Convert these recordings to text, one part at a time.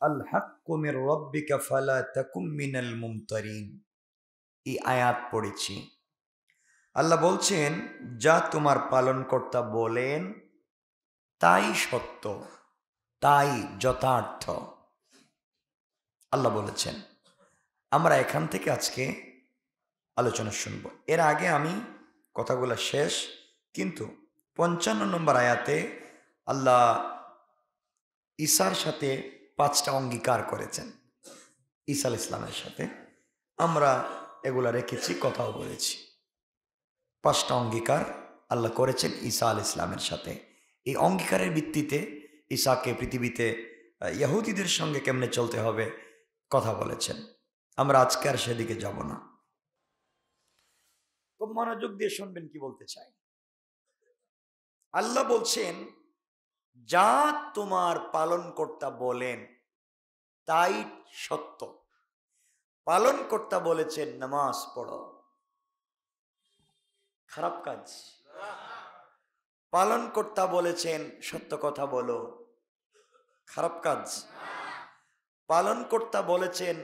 আল হাক্কু মির রাব্বিকা ফালা তাকুম মিনাল মুমতারিন। এই আয়াত পড়েছি। আল্লাহ বলছেন, যা তোমার পালনকর্তা বলেন তাই সত্য, তাই যথার্থ। আল্লাহ বলেছেন। আমরা এখান থেকে আজকে আলোচনা শুনব। এর আগে আমি কথাগুলো শেষ, কিন্তু ৫৫ নম্বর আয়াতে আল্লাহ ঈসার সাথে ৫টা অঙ্গীকার করেছেন, ঈসা আলাইহিস সালামের সাথে। আমরা এগুলা রেখেছি, কথাও বলেছি। ৫টা অঙ্গীকার আল্লাহ করেছেন ঈসা আলাইহিস সালামের সাথে। এই অঙ্গীকারের ভিত্তিতে ঈসাকে পৃথিবীতে ইহুদিদের সঙ্গে কেমনে চলতে হবে কথা বলেছেন। আমরা আজকে আর সেদিকে যাব না। খুব মনোযোগ দিয়ে শুনবেন কি বলতে চাই। আল্লাহ বলছেন, যা তোমার পালনকর্তা বলেন তাই সত্য। পালনকর্তা বলেছেন নামাজ পড়ো, খারাপ কাজ। পালনকর্তা বলেছেন সত্য কথা বলো, খারাপ কাজ। পালনকর্তা বলেছেন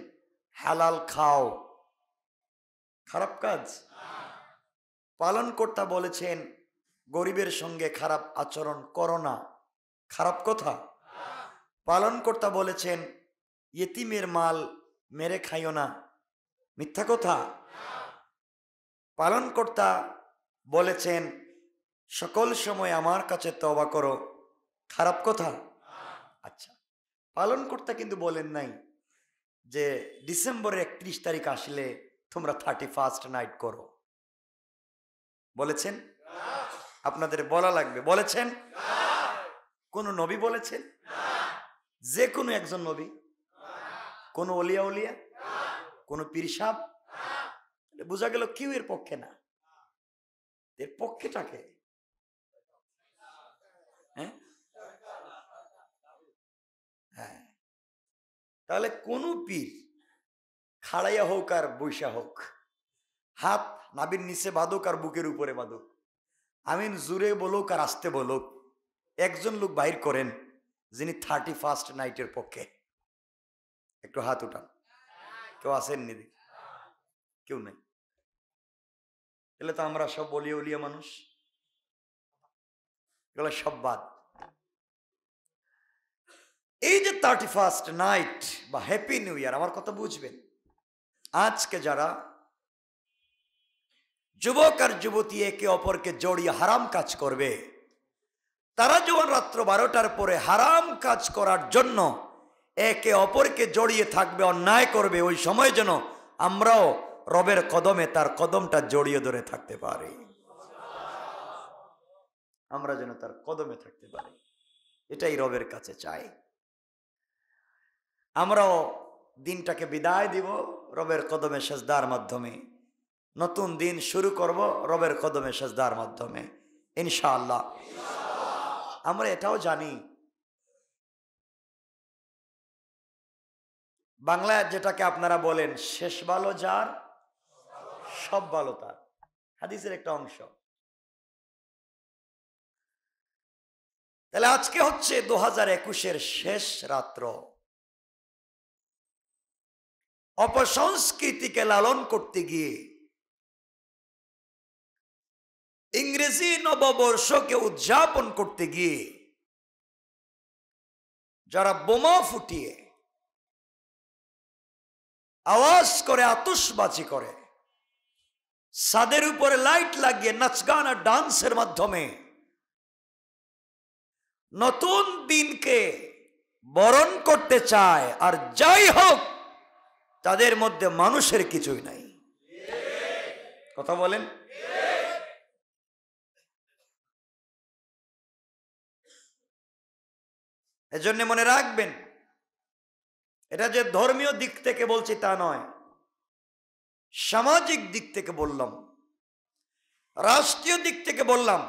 হালাল খাও, খারাপ কাজ। পালনকর্তা বলেছেন গরিবের সঙ্গে খারাপ আচরণ করো না, খারাপ কথা। পালনকর্তা বলেছেন ইয়েতিমের মাল মেরে খাইও না, মিথ্যা কথা। পালনকর্তা বলেছেন সকল সময় আমার কাছে তওবা করো, খারাপ কথা। আচ্ছা, পালনকর্তা কিন্তু বলেন নাই যে ডিসেম্বরের 31 তারিখ আসলে তোমরা 31st নাইট করো, বলেছেন? আপনাদের বলা লাগবে, বলেছেন? কোন নবী বলেছেন? যে কোনো একজন নবী? কোন ওলিয়া উলিয়া? কোন পীর সাহেব? বোঝা গেল কেউ এর পক্ষে না। এর পক্ষেটাকে, হ্যাঁ হ্যাঁ, তাহলে কোন পীর খাড়াইয়া হোক আর বৈশা হোক, হাত নাবির নিচে বাঁধুক আর বুকের উপরে বাঁধুক, আমিন জুড়ে বলুক আর আসতে বলুক, একজন লোক বাইর করেন যিনি 31st নাইটের পক্ষে। একটু হাত উঠান। কেউ আসেননি? কেউ নেই। তাহলে তো আমরা সব বলিয়া উলিয়া মানুষ, এগুলো সব বাদ। এই যে 31st নাইট বা হ্যাপি নিউ ইয়ার, আমার কথা বুঝবেন। আজকে যারা যুবক আর যুবতী একে অপরকে জড়িয়ে হারাম কাজ করবে, তারা যখন রাত্র 12টার পরে হারাম কাজ করার জন্য একে অপরকে জড়িয়ে থাকবে, অন্যায় করবে, ওই সময় যেন আমরাও রবের কদমে তার কদমটা জড়িয়ে ধরে থাকতে পারি। আমরা যেন তার কদমে থাকতে পারি, এটাই রবের কাছে চাই। আমরাও দিনটাকে বিদায় দিব রবের কদমে সেজদার মাধ্যমে, নতুন দিন শুরু করব রবের কদমে সেজদার মাধ্যমে ইনশাআল্লাহ। আমরা এটাও জানি, বাংলায় যেটাকে আপনারা বলেন শেষ ভালো যার সব ভালো তার, হাদিসের একটা অংশ। তাহলে আজকে হচ্ছে 2021-এর শেষ রাত্র। অপসংস্কৃতিকে লালন করতে গিয়ে, ইংরেজি নববর্ষকে উদযাপন করতে গিয়ে যারা বোমা ফুটিয়ে আওয়াজ করে, আতশবাজি করে, ছাদের উপরে লাইট লাগিয়ে নাচ গান আর ডান্সের মাধ্যমে নতুন দিনকে বরণ করতে চায়, আর যাই হোক তাদের মধ্যে মানুষের কিছুই নাই। কথা বলেন? এজন্য মনে রাখবেন, এটা যে ধর্মীয় দিক থেকে বলছি তা নয়, সামাজিক দিক থেকে বললাম, রাষ্ট্রীয় দিক থেকে বললাম।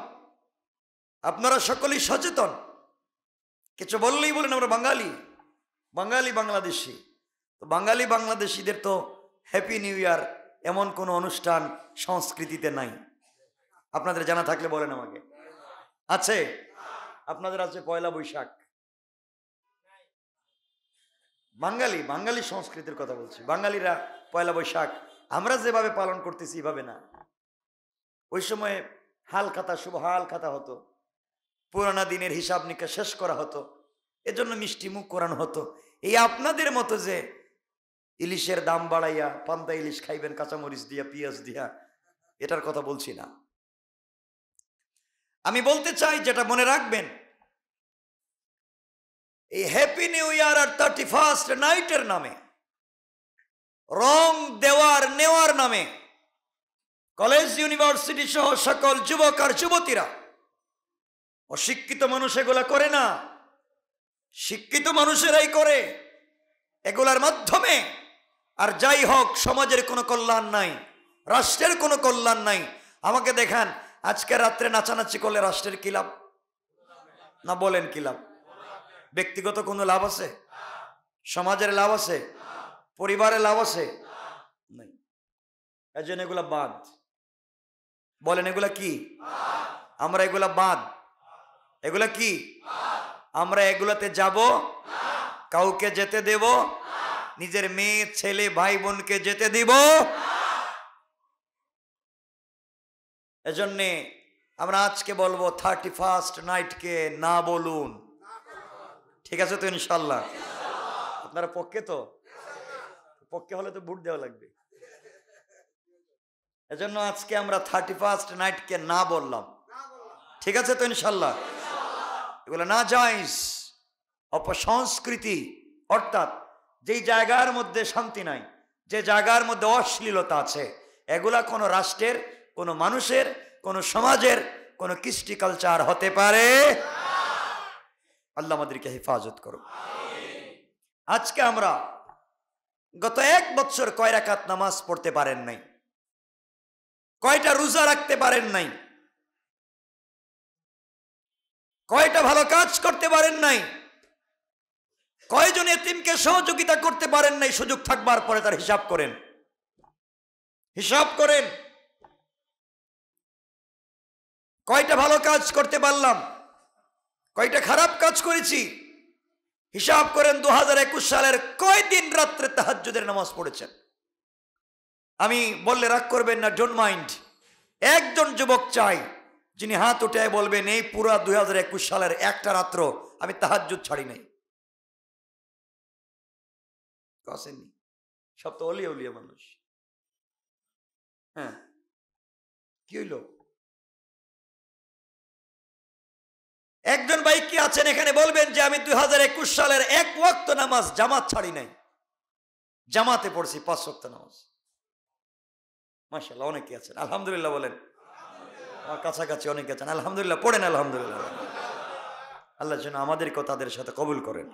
আপনারা সকলেই সচেতন। কিছু বললেই বলেন আমরা বাঙালি, বাঙালি বাংলাদেশি। তো বাঙালি বাংলাদেশিদের তো হ্যাপি নিউ ইয়ার এমন কোনো অনুষ্ঠান সংস্কৃতিতে নাই। আপনাদের জানা থাকলে বলেন আমাকে। আছে? আপনাদের আছে পয়লা বৈশাখ, বাঙালি বাঙালি সংস্কৃতির কথা বলছি। বাঙালিরা পয়লা বৈশাখ আমরা যেভাবে পালন করতেছি এভাবে না। ওই সময় হাল খাতা, শুভ হাল খাতা হতো, পুরানা দিনের হিসাব নিকাশ শেষ করা হতো, এজন্য মিষ্টি মুখ করানো হতো। এই আপনাদের মতো যে ইলিশের দাম বাড়াইয়া পান্তা ইলিশ খাইবেন কাঁচামরিচ দিয়া পেঁয়াজ দিয়া, এটার কথা বলছি না। আমি বলতে চাই, যেটা মনে রাখবেন, এই হ্যাপি নিউ ইয়ার আর 31st নাইটের নামে, রং দেওয়ার নেওয়ার নামে কলেজ ইউনিভার্সিটি সহ সকল যুবক আর যুবতীরা, অশিক্ষিত মানুষ এগুলা করে না, শিক্ষিত মানুষেরাই করে। এগুলার মাধ্যমে আর যাই হোক সমাজের কোনো কল্যাণ নাই, রাষ্ট্রের কোনো কল্যাণ নাই। আমাকে দেখান আজকে রাত্রে নাচানাচি করলে রাষ্ট্রের কি লাভ? না বলেন কি লাভ? ব্যক্তিগত কোনো লাভ আছে? সমাজের লাভ আছে? পরিবারের লাভ আছে? নাই। এই জন্য এগুলা বাদ। বলেন এগুলা কি? আমরা এগুলা বাদ। এগুলা কি? আমরা এগুলাতে যাব? কাউকে যেতে দেব? নিজের মেয়ে ছেলে ভাই বোনকে যেতে দিব? এজন্যে আমরা আজকে বলবো 31st নাইটকে না বলুন। ঠিক আছে তো ইনশাল্লাহ? আপনারা পক্ষে তো? পক্ষে হলে তো ভোট দেওয়া লাগবে। এজন্য আজকে আমরা 31st নাইটকে না বললাম। ঠিক আছে তো ইনশাল্লাহ? এগুলো না জায়েজ, অপসংস্কৃতি। অর্থাৎ যেই জায়গার মধ্যে শান্তি নাই, যে জায়গার মধ্যে অশ্লীলতা আছে, এগুলা কোনো রাষ্ট্রের, কোনো মানুষের, কোনো সমাজের কোনো কৃষ্টি কালচার হতে পারে। আল্লাহ আমাদেরকে হেফাজত করো। আজকে আমরা গত 1 বছর কয় রাকাত নামাজ পড়তে পারেন নাই, কয়টা রোজা রাখতে পারেন নাই, কয়টা ভালো কাজ করতে পারেন নাই, কয়জন এতিমকে সহযোগিতা করতে পারেন নাই, সুযোগ থাকবার পরে তার হিসাব করেন, হিসাব করেন। কয়টা ভালো কাজ করতে পারলাম, কয়টা খারাপ কাজ করেছি, হিসাব করেন। 2021 সালের কয় দিন রাত্রে তাহাজ্জুদের নামাজ পড়েছেন? আমি বললে রাগ করবেন না, ডোন্ট মাইন্ড। একজন যুবক চাই যিনি হাত উঠে বলবেন এই পুরা 2021 সালের একটা রাত্র আমি তাহাজ্জুদ ছাড়ি নাই। আসেননি? সব তো অলিয়া উলিয়া মানুষ। হ্যাঁ, কি হইল? একজন ভাই কি আছেন এখানে বলবেন যে আমি 2021 সালের 1 ওয়াক্ত নামাজ জামাত ছাড়ি নাই, জামাতে পড়ছি 5 ওয়াক্ত নামাজ? মাশাআল্লাহ, অনেকে আছেন আলহামদুলিল্লাহ বলেন। আমার কাছাকাছি অনেকে আছেন আলহামদুলিল্লাহ, পড়েন আলহামদুলিল্লাহ। আল্লাহ যেন আমাদেরকে তাদের সাথে কবুল করেন,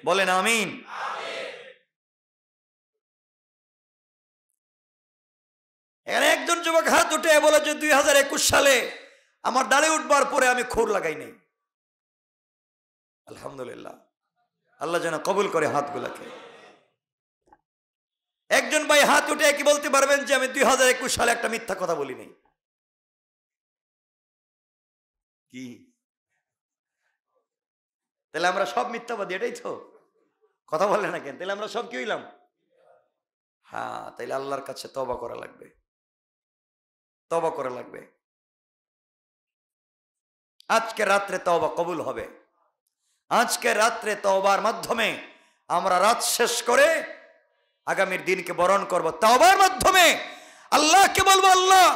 বলেন আমিন। এখানে একজন যুবক হাত উঠে বলে যে 2021 সালে আমার দাড়ি উঠবার পরে আমি খুর লাগাই নাই। আলহামদুলিল্লাহ, আল্লাহ যেন কবুল করে হাতগুলাকে। একজন ভাই হাত উঠে কি বলতে পারবেন যে আমি 2021 সালে একটা মিথ্যা কথা বলি নাই? কি তাহলে আমরা সব মিথ্যাবাদী? এটাই তো কথা বললেন না কেন? তাহলে আমরা সব কি হইলাম? হ্যাঁ, তাইলে আল্লাহর কাছে তওবা করা লাগবে, তওবা করা লাগবে। আজকে রাত্রে তওবা কবুল হবে। আজকে রাত্রে তওবার মাধ্যমে আমরা রাত শেষ করে আগামীর দিনকে বরণ করব। তওবার মাধ্যমে আল্লাহকে বলবো, আল্লাহ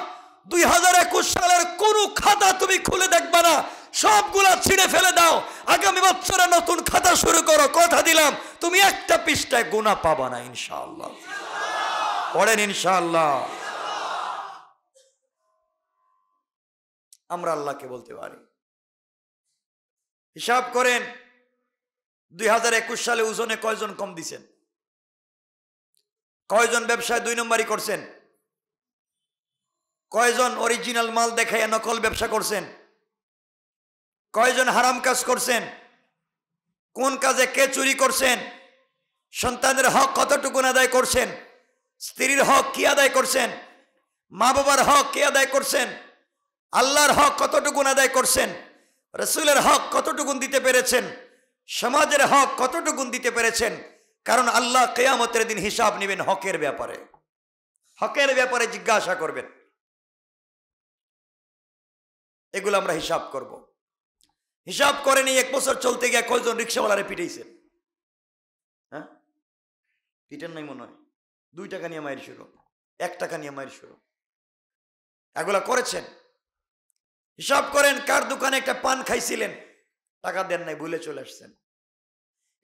2021 সালের কোন খাতা তুমি খুলে দেখবা না, সবগুলা ছিঁড়ে ফেলে দাও। আগামী বছরে নতুন খাতা শুরু করো। কথা দিলাম তুমি একটা পৃষ্ঠায় গুনাহ পাবা না ইনশাআল্লাহ। পড়েন ইনশাআল্লাহ। আমরা আল্লাহকে বলতে পারি। হিসাব করেন 2021 সালে ওজনে কয়জন কম দিছেন? কয়জন ব্যবসায় 2 নম্বরই করছেন? কয়জন অরিজিনাল মাল দেখাইয়া নকল ব্যবসা করছেন? কয়জন হারাম কাজ করছেন? কোন কাজে কে চুরি করছেন? সন্তানের হক কতটুকু আদায় করছেন? স্ত্রীর হক কি আদায় করছেন? মা বাবার হক কি আদায় করছেন? আল্লাহর হক কতটুকু আদায় করছেন? রাসূলের হক কতটুকু দিতে পেরেছেন? সমাজের হক কতটুকু দিতে পেরেছেন? কারণ আল্লাহ কিয়ামতের দিন হিসাব নেবেন হকের ব্যাপারে, হকের ব্যাপারে জিজ্ঞাসা করবেন। এগুলো আমরা হিসাব করব। হিসাব করে নিয়ে 1 বছর চলতে গিয়ে কয়জন রিক্সাওয়ালারে পিটাইছেন? হ্যাঁ, পিটেন নাই মনে হয়। 2 টাকা নিয়ে মায়ের শুরু, 1 টাকা নিয়ে মায়ের শুরু, এগুলা করেছেন। হিসাব করেন কার দোকানে একটা পান খাইছিলেন, টাকা দেন নাই, ভুলে চলে আসছেন।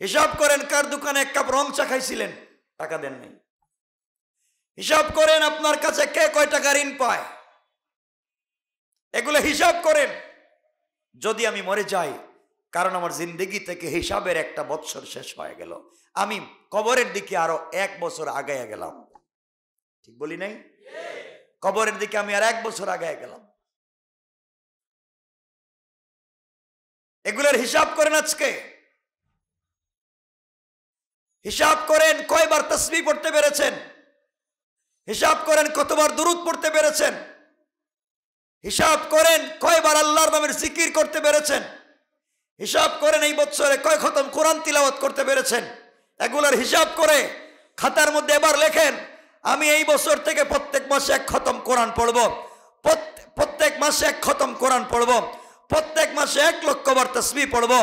হিসাব করেন কার দোকানে 1 কাপ রং চা খাইছিলেন, টাকা দেন নাই। হিসাব করেন আপনার কাছে কে কয় টাকা ঋণ পায়, এগুলো হিসাব করেন। যদি আমি মরে যাই, কারণ আমার জিন্দগি থেকে হিসাবের 1 বছর শেষ হয়ে গেল, আমি কবরের দিকে আরো 1 বছর আগায়া গেলাম। ঠিক বলি নাই? কবরের দিকে আমি আর 1 বছর আগায়া গেলাম। এগুলোর হিসাব করেন। আজকে হিসাব করেন কয়বার তাসবিহ পড়তে পেরেছেন, হিসাব করেন কতবার দুরূদ পড়তে পেরেছেন, হিসাব করেন কয়বার আল্লাহর নামের জিকির করতে পেরেছেন, হিসাব করেন এই বছরে কয় খতম কোরআন তিলাওয়াত করতে পেরেছেন। এগুলোর হিসাব করে খাতার মধ্যে এবার লেখেন, আমি এই বছর থেকে প্রত্যেক মাসে 1 খতম কোরআন পড়ব, প্রত্যেক মাসে 1 খতম কোরআন পড়ব, প্রত্যেক মাসে 1 লক্ষ বার তাসবিহ পড়ব,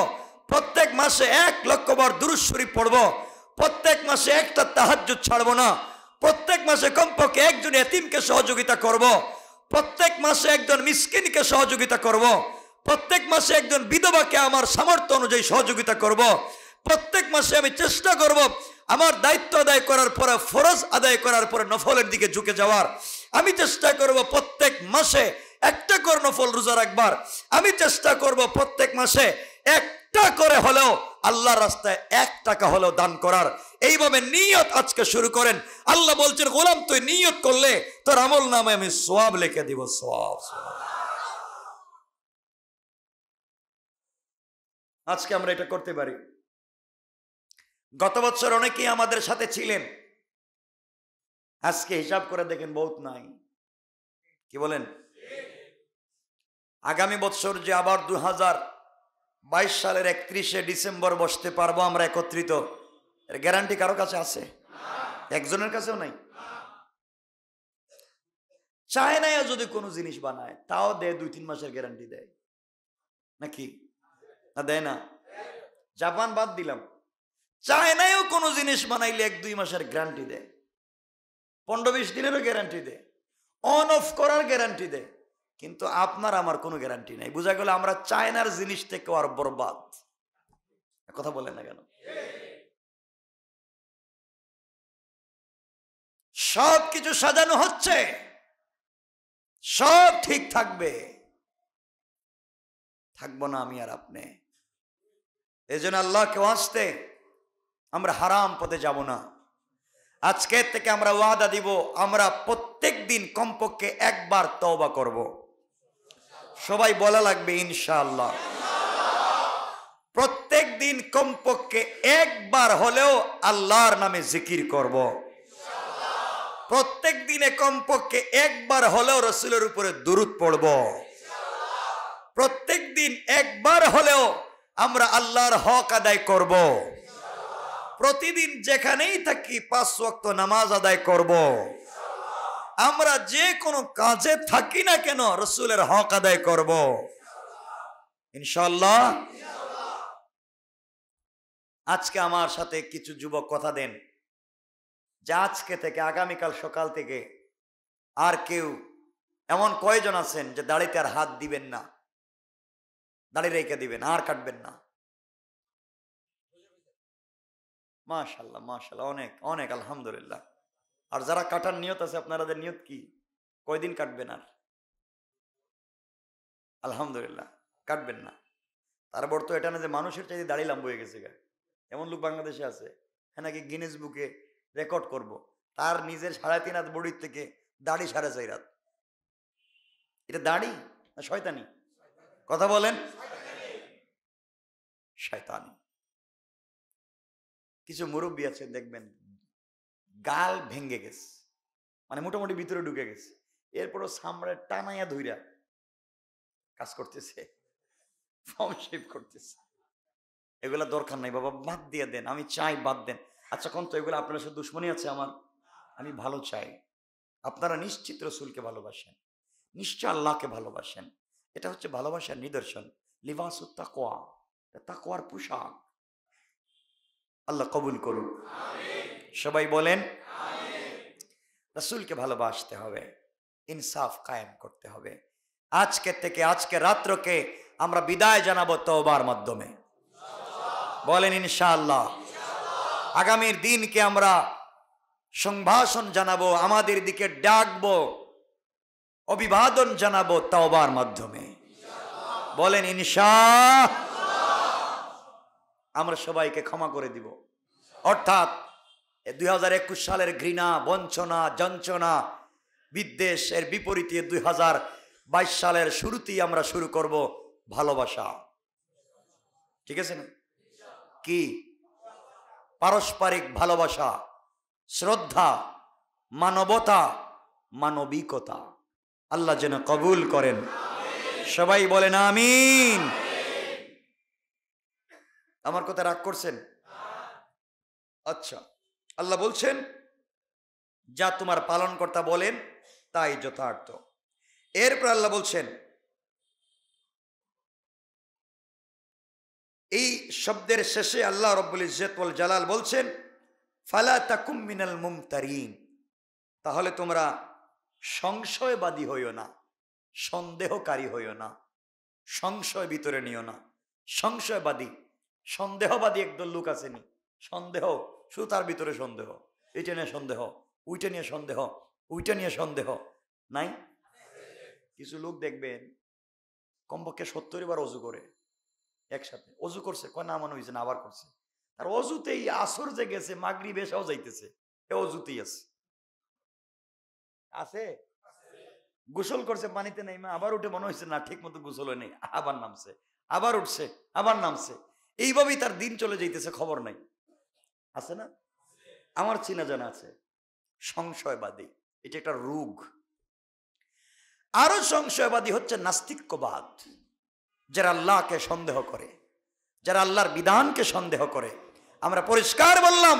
প্রত্যেক মাসে 1 লক্ষ বার দুরূদ শরীফ পড়ব, প্রত্যেক মাসে একটা তাহাজ্জুদ ছাড়ব না, প্রত্যেক মাসে কমপক্ষে একজন এতিমকে সহযোগিতা করব, প্রত্যেক মাসে একজন মিসকিনকে সহযোগিতা করব, প্রত্যেক মাসে একজন বিধবাকে আমার সামর্থ্য অনুযায়ী সহযোগিতা করব, প্রত্যেক মাসে আমি চেষ্টা করব আমার দায়িত্ব আদায় করার পরে ফরজ আদায় করার পরে নফলের দিকে ঝুঁকে যাওয়ার। আমি চেষ্টা করব প্রত্যেক মাসে 1টা করে নফল রোজা রাখবার। আমি চেষ্টা করব প্রত্যেক মাসে 1টা করে হলেও আল্লাহর রাস্তায় 1 টাকা হলেও দান করার। এইভাবে নিয়ত আজকে শুরু করেন। আল্লাহ বলছেন, গোলাম তুই নিয়ত করলে তোর আমল নামে আমি সওয়াব লিখে দিব, সওয়াব। আজকে আমরা এটা করতে পারি। গত বছর অনেকেই আমাদের সাথে ছিলেন, আজকে হিসাব করে দেখেন বহুত নাই। কি বলেন? আগামী বছর যে আবার 2022 সালের 31শে ডিসেম্বর বসতে পারবো আমরা একত্রিত, এর গ্যারান্টি কারো কাছে আছে? একজনের কাছেও নাই। চায়নায় যদি কোনো জিনিস বানায় তাও দেয় 2-3 মাসের গ্যারান্টি দেয় নাকি? না দেয় না? জাপান বাদ দিলাম, চায়নায়ও কোনো জিনিস বানাইলে 1-2 মাসের গ্যারান্টি দেয়, 15-20 দিনেরও গ্যারান্টি দেয়, অন অফ করার গ্যারান্টি দেয়। কিন্তু আপনার আমার কোনো গ্যারান্টি নাই। বোঝা গেল আমরা চায়নার জিনিস থেকে আর বরবাদ। কথা বলেন না কেন? সব কিছু সাজানো হচ্ছে, সব ঠিক থাকবে, থাকবো না আমি আর আপনি। এই জন্য আল্লাহকে ওয়াস্তে আমরা হারাম পথে যাব না। আজকের থেকে আমরা ওয়াদা দিব, আমরা প্রত্যেক দিন কমপক্ষে 1 বার তওবা করব। সবাই বলা লাগবে ইনশাআল্লাহ। প্রত্যেক দিন কমপক্ষে 1 বার হলেও আল্লাহর নামে জিকির করব। প্রত্যেক দিনে কমপক্ষে 1 বার হলেও রাসূলের উপরে দুরূদ পড়ব। প্রত্যেক দিন 1 বার হলেও আমরা আল্লাহর হক আদায় করব। প্রতিদিন যেখানেই থাকি 5 ওয়াক্ত নামাজ আদায় করব। আমরা যে কোনো কাজে থাকি না কেন রাসূলের হক আদায় করব ইনশাআল্লাহ। আজকে আমার সাথে কিছু যুবক কথা দেন যে আজকে থেকে আগামীকাল সকাল থেকে আর কেউ এমন কয়জন আছেন যে দাড়িতে আর হাত দিবেন না, দাড়ি রেখে দিবেন, আর কাটবেন না? মাশাআল্লাহ মাশাআল্লাহ, অনেক অনেক আলহামদুলিল্লাহ। আর যারা কাটার নিয়ত আছে আপনাদের নিয়ত কি? কয়দিন কাটবেন? আর আলহামদুলিল্লাহ কাটবেন না। তারপর তো এটা না যে মানুষের চাইতে দাড়ি লাম্ব হয়ে গেছে গা, এমন লোক বাংলাদেশে আছে, হ্যাঁ নাকি গিনেস বুকে রেকর্ড করব, তার নিজের 3.5 হাত বডির থেকে দাড়ি 4.5 হাত। এটা দাড়ি না শয়তানি? কথা বলেন। শয়তানি। কিছু মুরব্বী আছে দেখবেন গাল ভেঙ্গে গেছে, মানে মোটামুটি ভিতরে ঢুকে গেছে, এরপরও সামনে টানাইয়া ধইরা কাজ করতেছে, ফর্ম শেপ করতেছে। এগুলা দরকার নাই বাবা, বাদ দিয়ে দেন। আমি চাই বাদ দেন। আচ্ছা কোন তো এগুলো আপনার সাথে দুশ্মনী আছে আমার? আমি ভালো চাই। আপনারা নিশ্চিত রসুলকে ভালোবাসেন, নিশ্চয় আল্লাহকে ভালোবাসেন। এটা হচ্ছে ভালোবাসার নিদর্শন। লিবাসুত তাকওয়া, তাকওয়ার পোশাক। আল্লাহ কবুল করুন, সবাই বলেন। রসুলকে ভালোবাসতে হবে, ইনসাফ কায়েম করতে হবে। আজকে থেকে, আজকে রাত্রকে আমরা বিদায় জানাবো তওবার মাধ্যমে, বলেন ইনশাআল্লাহ। আগামীর দিনকে আমরা সংভাষণ জানাবো, আমাদের দিকে ডাকবো, অভিবাদন জানাবো তওবার মাধ্যমে, বলেন ইনশাআল্লাহ। আমরা সবাইকে ক্ষমা করে দিব। অর্থাৎ 2021 সালের ঘৃণা, বঞ্চনা, যন্ত্রণা, বিদ্বেষ এর বিপরীতে 2022 সালের শুরুতেই আমরা শুরু করব ভালোবাসা। ঠিক আছে না? কি? পারস্পরিক ভালোবাসা, শ্রদ্ধা, মানবতা, মানবিকতা। আল্লাহ যেন কবুল করেন, সবাই বলেন আমিন। আমার কথা রাগ করছেন? আচ্ছা, আল্লাহ বলছেন যা তোমার পালনকর্তা বলেন তাই যথার্থ। এরপর আল্লাহ বলছেন, এই শব্দের শেষে আল্লাহ রব্বুল ইজ্জত ওয়াল জালাল বলছেন ফালা তাকুম মিনাল মুমতারিন, তাহলে তোমরা সংশয়বাদী হইও না, সন্দেহকারী হইও না, সংশয় ভিতরে নিও না। সংশয়বাদী, সন্দেহবাদী একদল লোক আসেনি, সন্দেহ শুধু তার ভিতরে সন্দেহ, এটা নিয়ে সন্দেহ, ওইটা নিয়ে সন্দেহ, ওইটা নিয়ে সন্দেহ নাই। কিছু লোক দেখবেন কমপক্ষে 70 বার অজু করে একসাথে। অজু করছে, কয় না মনে হয়েছে না, আবার করছে। আর অজুতেই আসর যে গেছে, মাগরিব এসাও যাইতেছে, এ অজুতেই আছে। আছে গোসল করছে পানিতে নেই, মা আবার উঠে মনে হয়েছে না ঠিক মতো গোসল হয় নেই, আবার নামছে, আবার উঠছে, আবার নামছে। এইভাবেই তার দিন চলে যাইতেছে, খবর নাই। আছে না? আমার চিনা জানা আছে। সংশয়বাদী, এটা একটা রোগ। আরো সংশয়বাদী হচ্ছে নাস্তিক্যবাদ, যারা আল্লাহকে সন্দেহ করে, যারা আল্লাহর বিধানকে সন্দেহ করে। আমরা পরিষ্কার বললাম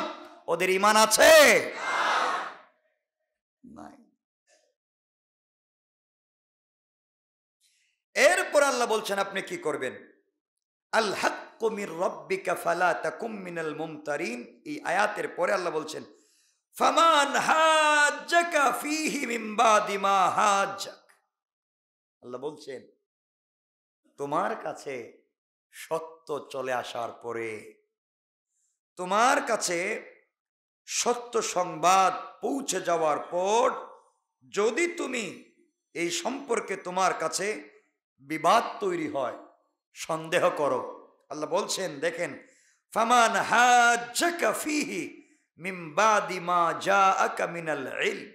ওদের ঈমান আছে নাই। এরপর আল্লাহ বলছেন আপনি কি করবেন? আল হাক্কু মির রাব্বিকা ফালা তাকুম মিনাল মুমতারিন। এই আয়াতের পরে আল্লাহ বলছেন ফামান হাজ্জাকা ফীহি মিন বাদি মা হাজ্জাক। আল্লাহ বলছেন তোমার কাছে সত্য চলে আসার পরে, তোমার কাছে সত্য সংবাদ পৌঁছে যাওয়ার পর যদি তুমি এই সম্পর্কে তোমার কাছে বিবাদ তৈরি হয়, সন্দেহ করো, আল্লাহ বলছেন দেখেন ফামান হাজ্জাকা ফীহি মিন বাদি মা জাআকা মিনাল ইলম।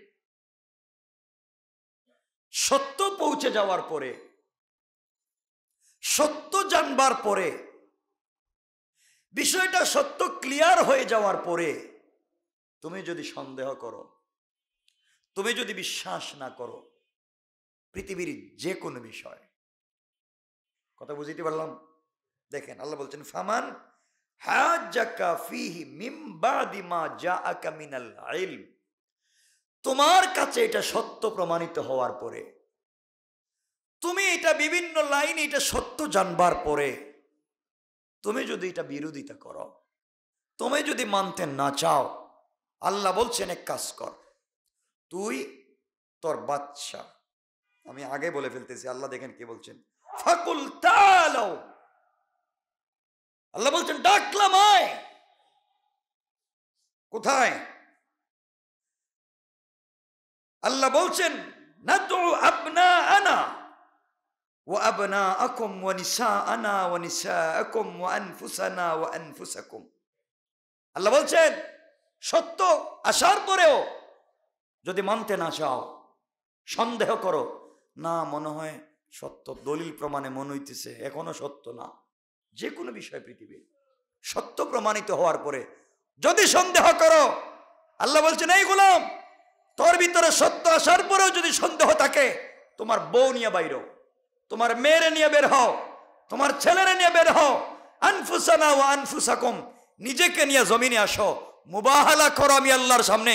সত্য পৌঁছে যাওয়ার পরে, সত্য জানবার পরে, বিষয়টা সত্য ক্লিয়ার হয়ে যাওয়ার পরে তুমি যদি সন্দেহ করো, তুমি যদি বিশ্বাস না করো, পৃথিবীর যে কোনো বিষয়, কথা বুঝতে পারলাম? দেখেন আল্লাহ বলছেন ফামান হাজ্জাকা ফীহি মিন বাদি মা জাআকা মিনাল ইলম। তোমার কাছে এটা সত্য প্রমাণিত হওয়ার পরে, তুমি এটা বিভিন্ন লাইনে এটা সত্য জানবার পরে তুমি যদি এটা বিরোধিতা করো, তুমি যদি মানতে না চাও, আল্লাহ বলছেন এক কাজ কর, তুই তোর বাচ্চা, আমি আগে বলে ফেলতেছি, আল্লাহ দেখেন কি বলছেন ফাকুল তাআলাউ। আল্লাহ বলছেন ডাকলাম আয়। কোথায়? আল্লাহ বলছেন নাদউ আবনাআনা ওয়া আবনাআকুম ওয়া নিসাআনা ওয়া নিসাআকুম ওয়া আনফুসানা ওয়া আনফুসাকুম। আল্লাহ বলছেন সত্য আসার পরেও যদি মানতে না চাও, সন্দেহ করো, না মনে হয় সত্য, দলিল প্রমাণে মনে হইতেছে এখনো সত্য না, যে কোনো বিষয় পৃথিবীর সত্য প্রমাণিত হওয়ার পরে যদি সন্দেহ করো, আল্লাহ বলছেন এই গোলাম, তোর ভিতরে সত্য আসার পরেও যদি সন্দেহ থাকে, তোমার বউ নিয়ে বাইরো, তোমার মেয়েরে নিয়ে বের হও, তোমার ছেলেরে নিয়ে বের হও, আনফুসানা ওয়া আনফুসাকুম, নিজেকে নিয়ে জমিনে আসো, মুবাহালা করো আমি আল্লাহর সামনে,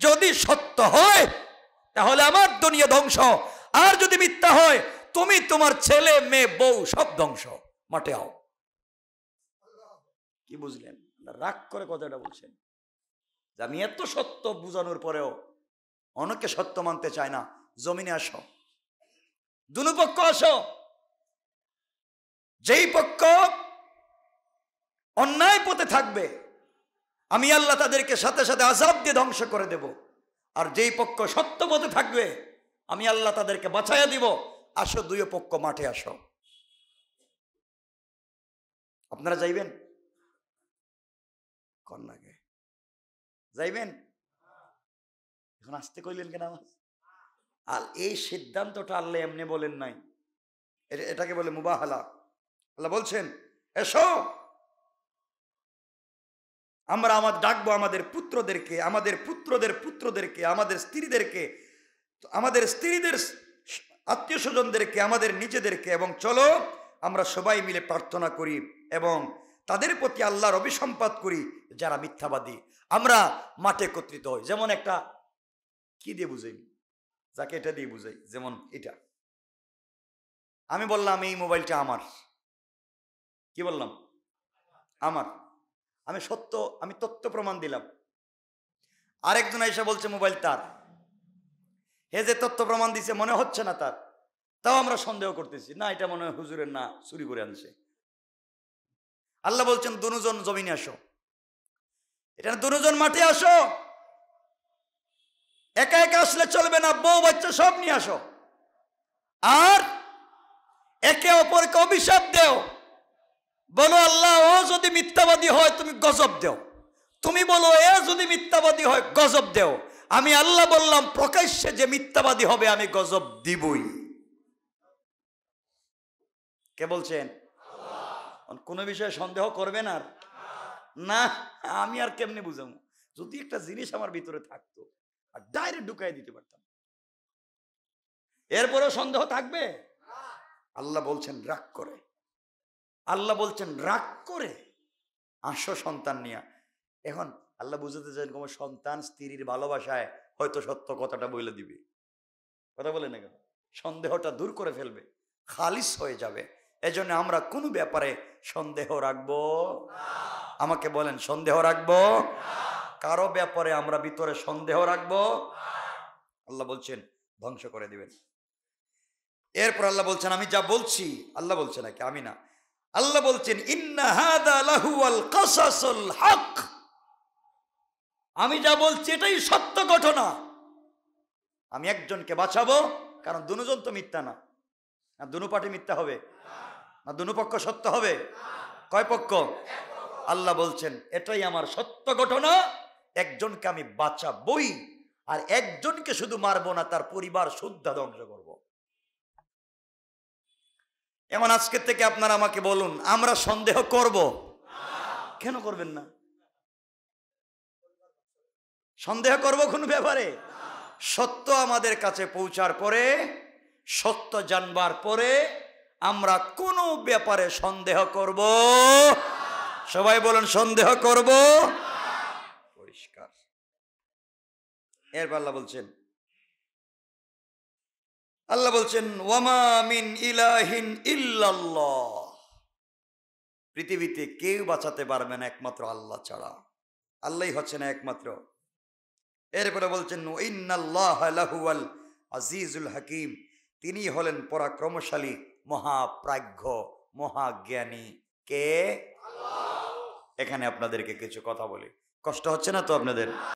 যদি সত্য হয় তাহলে আমার দুনিয়া ধ্বংস, আর যদি মিথ্যা হয় তুমি তোমার ছেলে মেয়ে বউ সব ধ্বংস, মাঠে আও। কি বুঝলেন? রাগ করে কথাটা বলছেন যে আমি এত সত্য বুঝানোর পরেও অনেকে সত্য মানতে চায় না। জমিনে আসো, দুনো পক্ষ আসো, যেই পক্ষ অন্যায় পথে থাকবে আমি আল্লাহ তাদেরকে সাথে সাথে আযাব দিয়ে ধ্বংস করে দেব, আর যেই পক্ষ সত্য পথে থাকবে আমি আল্লাহ তাদেরকে বাঁচাইয়া দিব। আসো, দুই পক্ষ মাঠে আসো। আপনারা যাইবেন? কন্যাকে যাইবেন? এখন আসতে কইলেন কেন আমার? আর এই সিদ্ধান্তটা আল্লাহ এমনি বলেন নাই, এটাকে বলে মুবাহালা। আল্লাহ বলছেন এসো, আমরা ডাকবো আমাদের পুত্রদেরকে, আমাদের পুত্রদের পুত্রদেরকে, আমাদের স্ত্রীদেরকে, আমাদের স্ত্রীদের আত্মীয় স্বজনদেরকে, আমাদের নিজেদেরকে, এবং চলো আমরা সবাই মিলে প্রার্থনা করি এবং তাদের প্রতি আল্লাহর অভিসম্পাত করি যারা মিথ্যাবাদী। আমরা মাঠে একত্রিত হই। যেমন একটা কি দিয়ে বুঝাই, যাকে এটা দিয়ে বুঝাই, যেমন এটা আমি বললাম এই মোবাইলটা আমার, কি বললাম? আমার। আমি তথ্য প্রমাণ দিলাম, আরেকজন এসে বলছে মোবাইল তার। হে যে তথ্য প্রমাণ দিছে মনে হচ্ছে না তার, তাও আমরা সন্দেহ করতেছি, না এটা মনে হয় হুজুরের, না চুরি করে আনছে। আল্লাহ বলছেন দুজন জমিনে আসো, এটা দুজন মাঠে আসো। একা একা আসলে চলবে না, বউ বাচ্চা সব নিয়ে আসো, আর একে অপরকে অভিশাপ দেও। বলো আল্লাহ ও যদি মিথ্যাবাদী হয় তুমি গজব দেও, তুমি বলো এ যদি মিথ্যাবাদী হয় গজব দেও। আমি আল্লাহ বললাম প্রকাশ্যে যে মিথ্যাবাদী হবে আমি গজব দিবই। কে বলছেন? কোন বিষয়ে সন্দেহ করবেন আর না। আমি আর কেমনে বুঝাবো? যদি একটা জিনিস আমার ভিতরে থাকতো আর ডাইরেক্ট ঢুকাই দিতে পারতাম, এরপরেও সন্দেহ থাকবে? আল্লাহ বলছেন রাগ করে, আল্লাহ বলছেন রাগ করে আসো সন্তান নিয়া। এখন আল্লাহ বুঝাতে চান কোন সন্তান স্ত্রীর ভালোবাসায় হয়তো সত্য কথাটা বলে দিবে, কথা বলে না কেন, সন্দেহটা দূর করে ফেলবে, খালিস হয়ে যাবে। এজন্য আমরা কোনো ব্যাপারে সন্দেহ রাখবো? আমাকে বলেন, সন্দেহ রাখবো? কারো ব্যাপারে আমরা ভিতরে সন্দেহ রাখবো? আল্লাহ বলছেন ধ্বংস করে দিবেন। এরপর আল্লাহ বলছেন আমি যা বলছি, আল্লাহ বলছে নাকি আমি না, আল্লাহ বলছেন ইন্না হাদা লাহুয়াল কাসাসুল হক, আমি যা বলছি এটাই সত্য ঘটনা। আমি একজনকে বাঁচাবো, কারণ দুজন তো মিথ্যা না, না দুনো পার্টি মিথ্যা হবে, না দুনো পক্ষ সত্য হবে? কয় পক্ষ? আল্লাহ বলছেন এটাই আমার সত্য ঘটনা, একজনকে আমি বাঁচাবই, আর একজনকে শুধু মারবো না, তার পরিবার শুদ্ধা ধ্বংস করব। এমন আজকে থেকে আপনারা আমাকে বলুন, আমরা সন্দেহ করব? কেন করবেন না? সন্দেহ করব কোন ব্যাপারে? সত্য আমাদের কাছে পৌঁছার পরে, সত্য জানবার পরে আমরা কোন ব্যাপারে সন্দেহ করব? সবাই বলেন সন্দেহ করব? পরিষ্কার। এরপর আল্লাহ বলছেন ওয়ামা মিন ইলাহিন ইল্লাল্লাহ, পৃথিবীতে কেউ বাঁচাতে পারবে না একমাত্র আল্লাহ ছাড়া, আল্লাহই হচ্ছেন একমাত্র। এরপরে বলছেন ইন্নাল্লাহা লাহুয়াল আজিজুল হাকিম, তিনি হলেন পরাক্রমশালী, মহাপ্রাজ্ঞ, মহাজ্ঞানী। কে? আল্লাহ। এখানে আপনাদেরকে কিছু কথা বলি, কষ্ট হচ্ছে না তো আপনাদের?